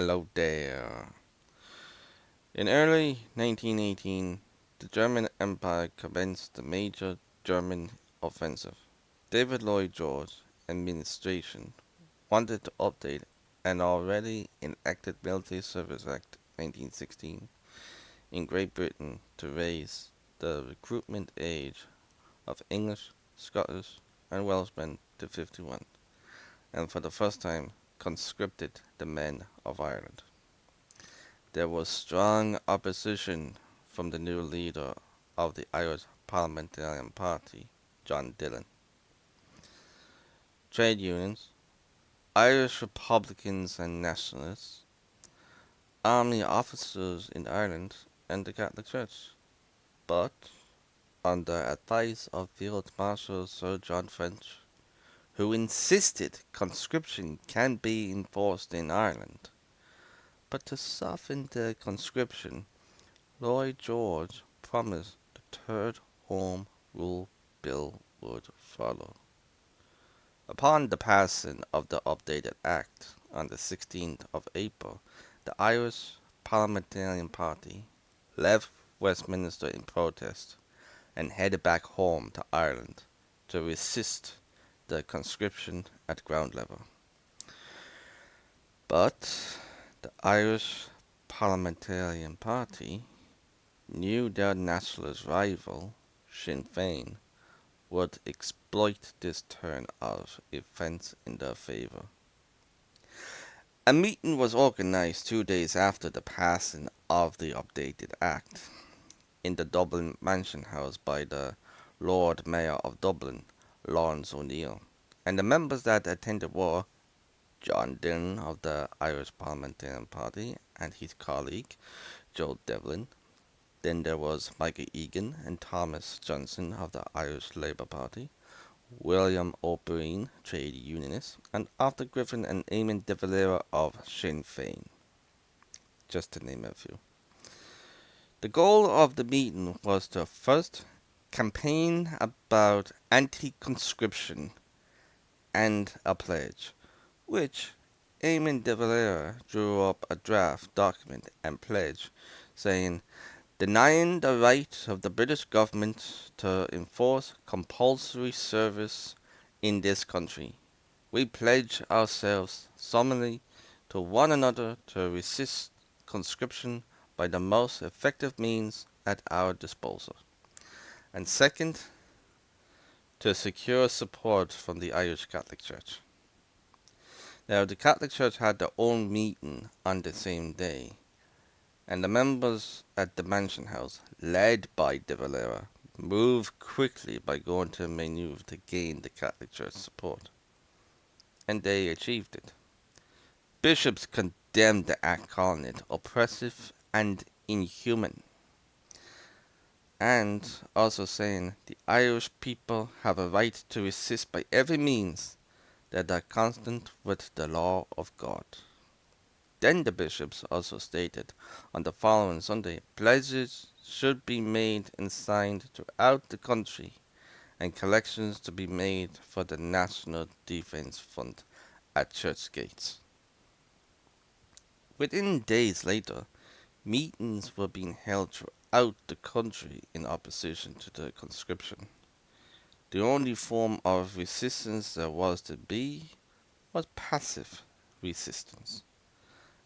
Hello there. In early 1918, the German Empire commenced the major German offensive. David Lloyd George administration wanted to update an already enacted Military Service Act 1916 in Great Britain to raise the recruitment age of English, Scottish, and Welshmen to 51, and for the first time conscripted the men of Ireland. There was strong opposition from the new leader of the Irish Parliamentarian Party, John Dillon. Trade unions, Irish Republicans and Nationalists, army officers in Ireland, and the Catholic Church. But, under advice of Field Marshal Sir John French, who insisted conscription can be enforced in Ireland, but to soften the conscription, Lloyd George promised the Third Home Rule Bill would follow. Upon the passing of the updated Act on the 16th of April, the Irish Parliamentarian Party left Westminster in protest and headed back home to Ireland to resist the conscription at ground level. But the Irish Parliamentarian Party knew their nationalist rival, Sinn Féin, would exploit this turn of events in their favour. A meeting was organised 2 days after the passing of the updated Act in the Dublin Mansion House by the Lord Mayor of Dublin, Laurence O'Neill, and the members that attended were John Dillon of the Irish Parliamentarian Party and his colleague, Joe Devlin. Then there was Michael Egan and Thomas Johnson of the Irish Labour Party, William O'Brien, trade unionist, and Arthur Griffin and Eamon de Valera of Sinn Féin, just to name a few. The goal of the meeting was to first campaign about anti-conscription and a pledge, which Eamon de Valera drew up a draft document and pledge saying, denying the right of the British government to enforce compulsory service in this country. We pledge ourselves solemnly to one another to resist conscription by the most effective means at our disposal. And second, to secure support from the Irish Catholic Church. Now, the Catholic Church had their own meeting on the same day, and the members at the Mansion House, led by De Valera, moved quickly by going to a maneuver to gain the Catholic Church support. And they achieved it. Bishops condemned the act, calling it oppressive and inhuman, and also saying the Irish people have a right to resist by every means that are consistent with the law of God. Then the bishops also stated on the following Sunday, pledges should be made and signed throughout the country, and collections to be made for the National Defence Fund at church gates. Within days later, meetings were being held throughout the country in opposition to the conscription. The only form of resistance there was to be was passive resistance,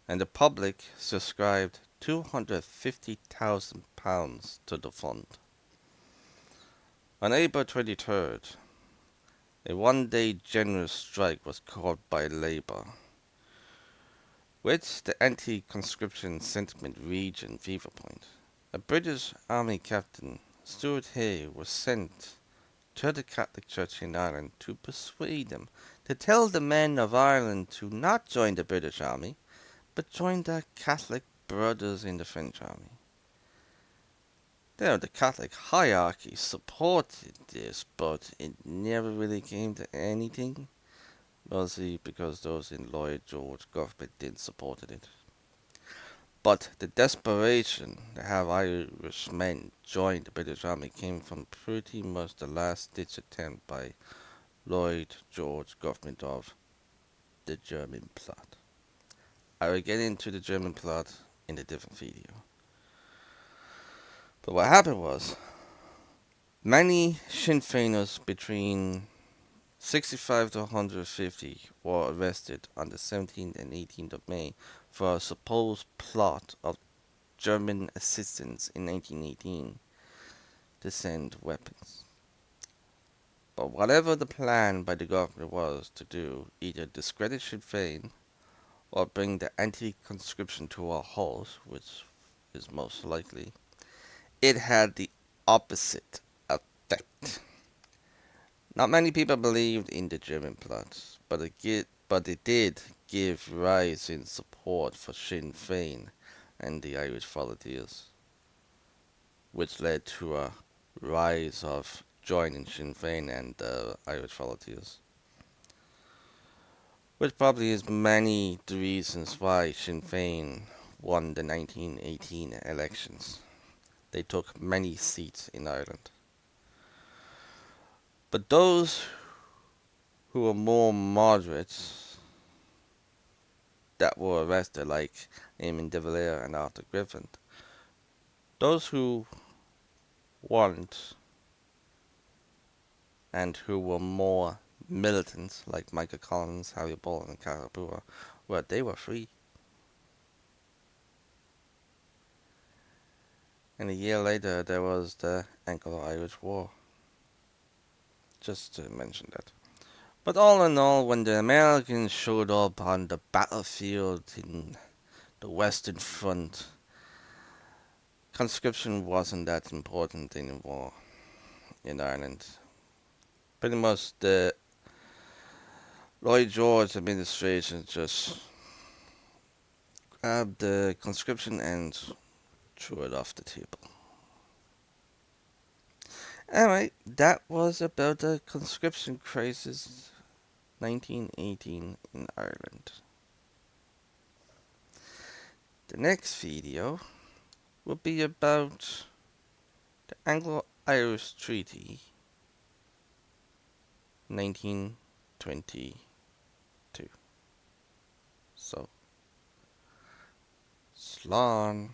and the public subscribed £250,000 to the fund. On April 23rd, a one-day general strike was called by Labour, with the anti-conscription sentiment reaching fever point. A British Army captain, Stuart Hay, was sent to the Catholic Church in Ireland to persuade them to tell the men of Ireland to not join the British Army, but join their Catholic brothers in the French Army. Now, the Catholic hierarchy supported this, but it never really came to anything, mostly because those in Llyod George government didn't support it. But the desperation to have Irish men join the British Army came from pretty much the last-ditch attempt by Llyod George government of the German plot. I will get into the German plot in a different video. But what happened was, many Sinn Féiners between 65 to 150 were arrested on the 17th and 18th of May for a supposed plot of German assistance in 1918 to send weapons. But whatever the plan by the government was to do, either discredit Sinn Féin or bring the anti-conscription to a halt, which is most likely, it had the opposite effect. Not many people believed in the German plot, but it did give rise in support for Sinn Féin and the Irish volunteers, which led to a rise of joining Sinn Féin and the Irish volunteers. Which probably is many the reasons why Sinn Féin won the 1918 elections. They took many seats in Ireland. But those who were more moderate that were arrested, like Eamon de Valera and Arthur Griffin, those who weren't and who were more militant, like Michael Collins, Harry Ball, and Cara Bua, well, they were free. And a year later, there was the Anglo-Irish War. Just to mention that. But all in all, when the Americans showed up on the battlefield in the Western Front, conscription wasn't that important anymore in Ireland. Pretty much the Llyod George administration just grabbed the conscription and threw it off the table. Anyway, that was about the conscription crisis 1918 in Ireland. The next video will be about the Anglo-Irish Treaty 1922. So, slán.